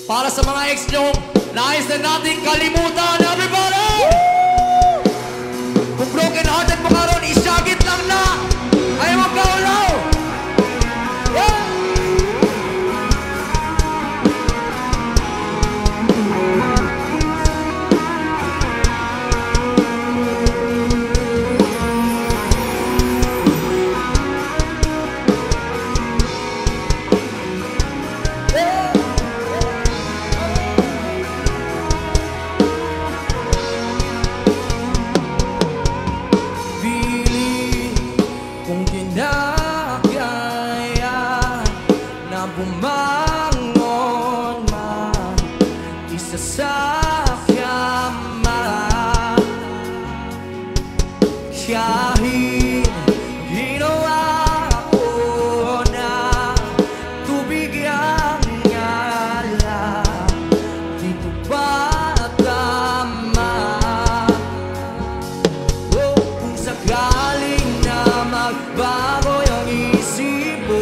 Para sa mga ex nyo, nais na nating kalimutan, everybody! Kung broken hearted mo karon, isyagit lang na! Ayaw magkaulaw! Yeah! Bumangon man isa sa kama, kahit ginawa ko na tubig ang ngalan, dito ba tama? Oh, kung sakaling na magbago yung isip mo,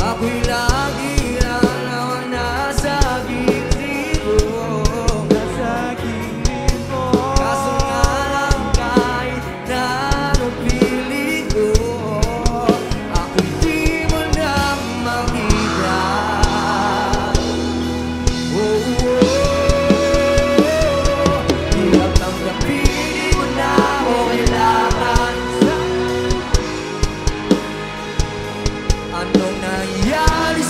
ako'y lagi lang naman nasa gilid mo. Kaso nga lang kahit na napilit ko, ako'y di mo na makita. Hirap tanggapin, di mo na ako kailangan. Anong nangyari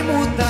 kalimutan.